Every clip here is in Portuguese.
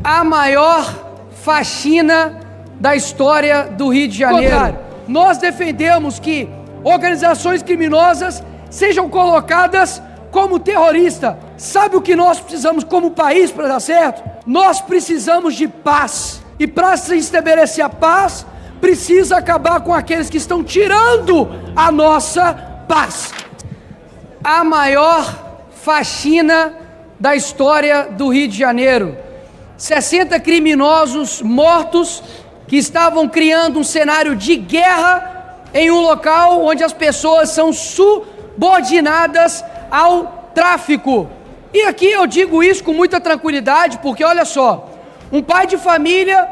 a maior faxina da história do Rio de Janeiro. Nós defendemos que organizações criminosas sejam colocadas como terrorista. Sabe o que nós precisamos como país para dar certo? Nós precisamos de paz. E para se estabelecer a paz, precisa acabar com aqueles que estão tirando a nossa paz. A maior faxina da história do Rio de Janeiro. 60 criminosos mortos que estavam criando um cenário de guerra em um local onde as pessoas são subordinadas ao tráfico. E aqui eu digo isso com muita tranquilidade, porque olha só, um pai de família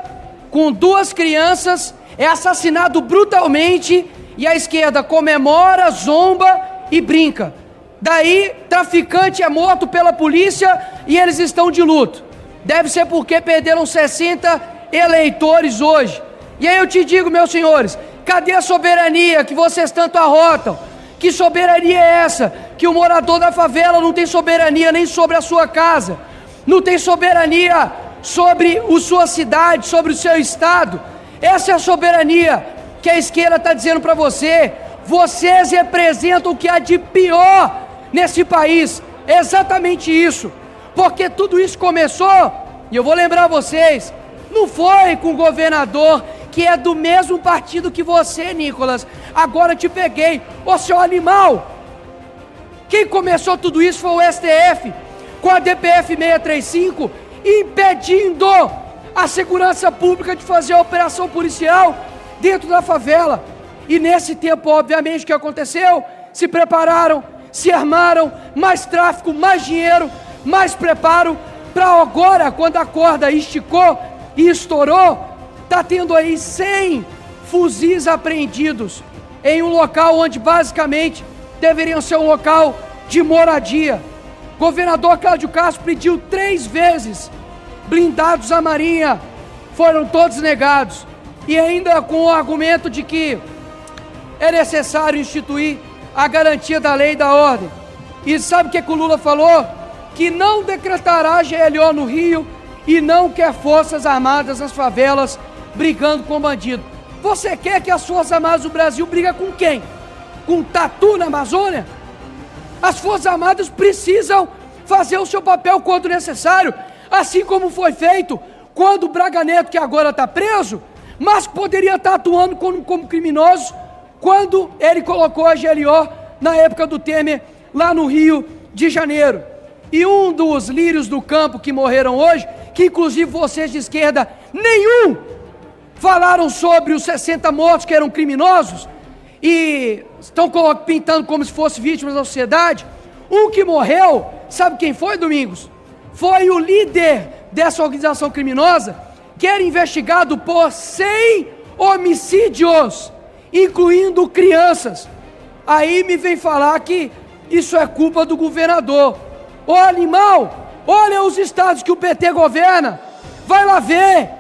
com 2 crianças é assassinado brutalmente e a esquerda comemora, zomba e brinca. Daí, traficante é morto pela polícia e eles estão de luto. Deve ser porque perderam 60 eleitores hoje. E aí eu te digo, meus senhores, cadê a soberania que vocês tanto arrotam? Que soberania é essa? Que o morador da favela não tem soberania nem sobre a sua casa, não tem soberania sobre a sua cidade, sobre o seu estado. Essa é a soberania que a esquerda está dizendo para você. Vocês representam o que há de pior nesse país. É exatamente isso. Porque tudo isso começou, e eu vou lembrar vocês, não foi com o governador que é do mesmo partido que você, Nicolas. Agora te peguei, ô seu animal. Quem começou tudo isso foi o STF, com a DPF 635, impedindo a segurança pública de fazer a operação policial dentro da favela. E nesse tempo, obviamente, o que aconteceu? Se prepararam, se armaram, mais tráfico, mais dinheiro, mais preparo, para agora, quando a corda esticou e estourou, está tendo aí 100 fuzis apreendidos em um local onde basicamente deveriam ser um local de moradia. Governador Cláudio Castro pediu 3 vezes blindados à Marinha, foram todos negados, e ainda com o argumento de que é necessário instituir a garantia da lei e da ordem. E sabe o que o Lula falou? Que não decretará GLO no Rio e não quer forças armadas nas favelas brigando com bandido. Você quer que as forças armadas do Brasil brigam com quem? Com tatu na Amazônia? As forças armadas precisam fazer o seu papel quando necessário, assim como foi feito quando o Braga Neto, que agora está preso, mas poderia estar atuando como criminoso quando ele colocou a GLO na época do Temer lá no Rio de Janeiro. E um dos lírios do campo que morreram hoje, que inclusive vocês de esquerda, nenhum falaram sobre os 60 mortos que eram criminosos e estão pintando como se fossem vítimas da sociedade. Um que morreu, sabe quem foi, Domingos? Foi o líder dessa organização criminosa, que era investigado por 100 homicídios, incluindo crianças. Aí me vem falar que isso é culpa do governador. Ô animal, olha os estados que o PT governa, vai lá ver.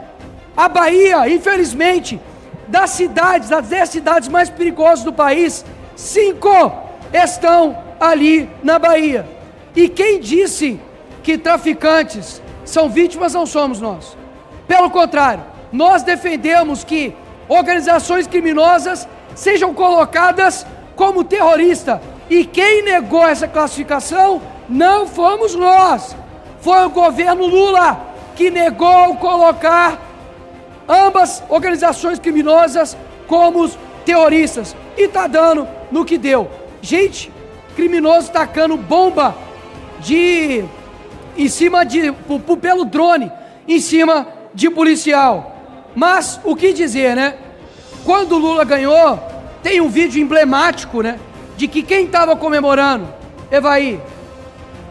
A Bahia, infelizmente, das 10 cidades mais perigosas do país, 5 estão ali na Bahia. E quem disse que traficantes são vítimas não somos nós. Pelo contrário, nós defendemos que organizações criminosas sejam colocadas como terrorista. E quem negou essa classificação não fomos nós. Foi o governo Lula que negou colocar ambas organizações criminosas como terroristas. E está dando no que deu. Gente, criminoso tacando bomba pelo drone em cima de policial. Mas o que dizer, né? Quando o Lula ganhou, tem um vídeo emblemático, né? De que quem estava comemorando, Evaí,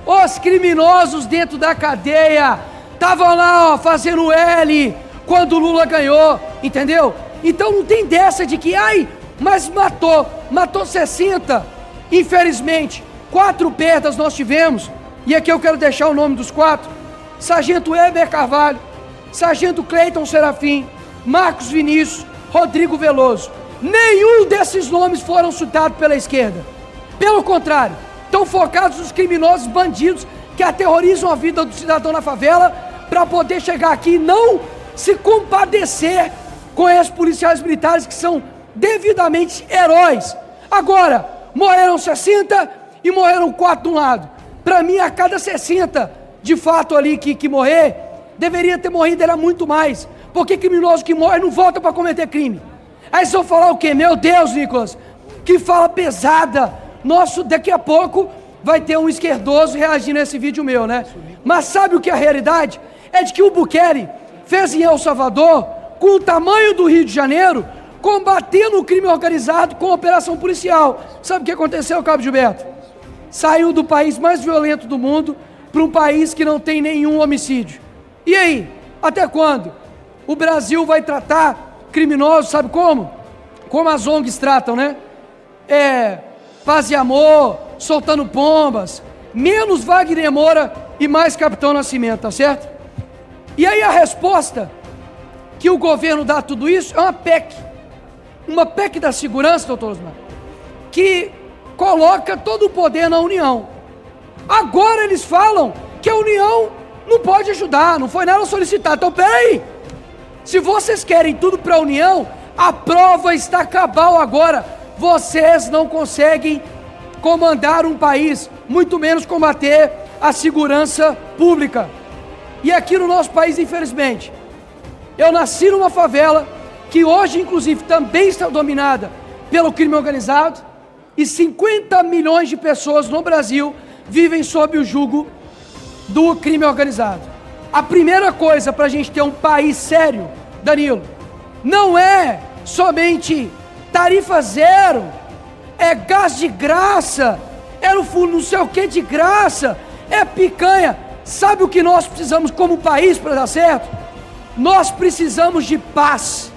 os criminosos dentro da cadeia estavam lá, ó, fazendo L quando o Lula ganhou, entendeu? Então não tem dessa de que, mas matou 60, infelizmente, 4 perdas nós tivemos, e aqui eu quero deixar o nome dos 4, Sargento Heber Carvalho, Sargento Cleiton Serafim, Marcos Vinícius, Rodrigo Veloso. Nenhum desses nomes foram citados pela esquerda. Pelo contrário, estão focados nos criminosos bandidos que aterrorizam a vida do cidadão na favela para poder chegar aqui e não se compadecer com esses policiais militares que são devidamente heróis. Agora, morreram 60 e morreram 4 de um lado. Para mim, a cada 60, de fato ali que morrer, deveria ter morrido era muito mais. Porque criminoso que morre não volta para cometer crime. Aí vocês vão falar o quê? Meu Deus, Nicolas, que fala pesada. Nossa, daqui a pouco vai ter um esquerdoso reagindo a esse vídeo meu, né? Mas sabe o que é a realidade? É de que o Bukele fez em El Salvador, com o tamanho do Rio de Janeiro, combatendo o crime organizado com operação policial. Sabe o que aconteceu, Cabo Gilberto? Saiu do país mais violento do mundo para um país que não tem nenhum homicídio. E aí? Até quando? O Brasil vai tratar criminosos, sabe como? Como as ONGs tratam, né? Paz e amor, soltando pombas, menos Wagner Moura e mais Capitão Nascimento, tá certo? E aí a resposta que o governo dá a tudo isso é uma PEC da segurança, doutor Osmar, que coloca todo o poder na União. Agora eles falam que a União não pode ajudar, não foi nada solicitado. Então peraí, se vocês querem tudo para a União, a prova está cabal agora. Vocês não conseguem comandar um país, muito menos combater a segurança pública. E aqui no nosso país, infelizmente, eu nasci numa favela que hoje, inclusive, também está dominada pelo crime organizado, e 50 milhões de pessoas no Brasil vivem sob o jugo do crime organizado. A primeira coisa para a gente ter um país sério, Danilo, não é somente tarifa zero, é gás de graça, é não sei o que de graça, é picanha. Sabe o que nós precisamos como país para dar certo? Nós precisamos de paz.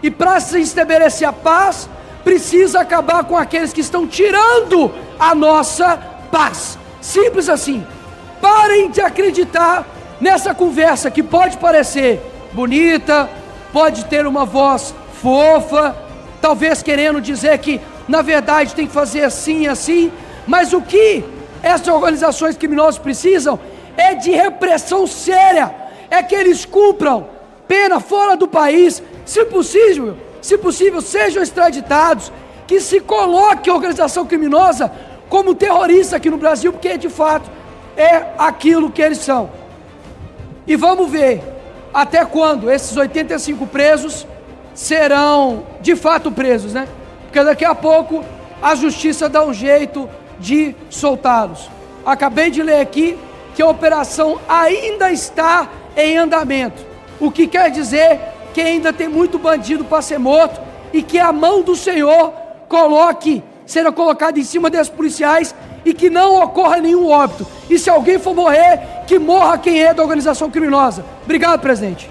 E para se estabelecer a paz, precisa acabar com aqueles que estão tirando a nossa paz. Simples assim. Parem de acreditar nessa conversa que pode parecer bonita, pode ter uma voz fofa, talvez querendo dizer que na verdade tem que fazer assim e assim, mas o que essas organizações criminosas precisam é de repressão séria, é que eles cumpram pena fora do país, se possível sejam extraditados, que se coloque a organização criminosa como terrorista aqui no Brasil, porque de fato é aquilo que eles são. E vamos ver até quando esses 85 presos serão de fato presos, né? Porque daqui a pouco a justiça dá um jeito de soltá-los. Acabei de ler aqui que a operação ainda está em andamento, o que quer dizer que ainda tem muito bandido para ser morto e que a mão do Senhor seja colocada em cima desses policiais e que não ocorra nenhum óbito. E se alguém for morrer, que morra quem é da organização criminosa. Obrigado, presidente.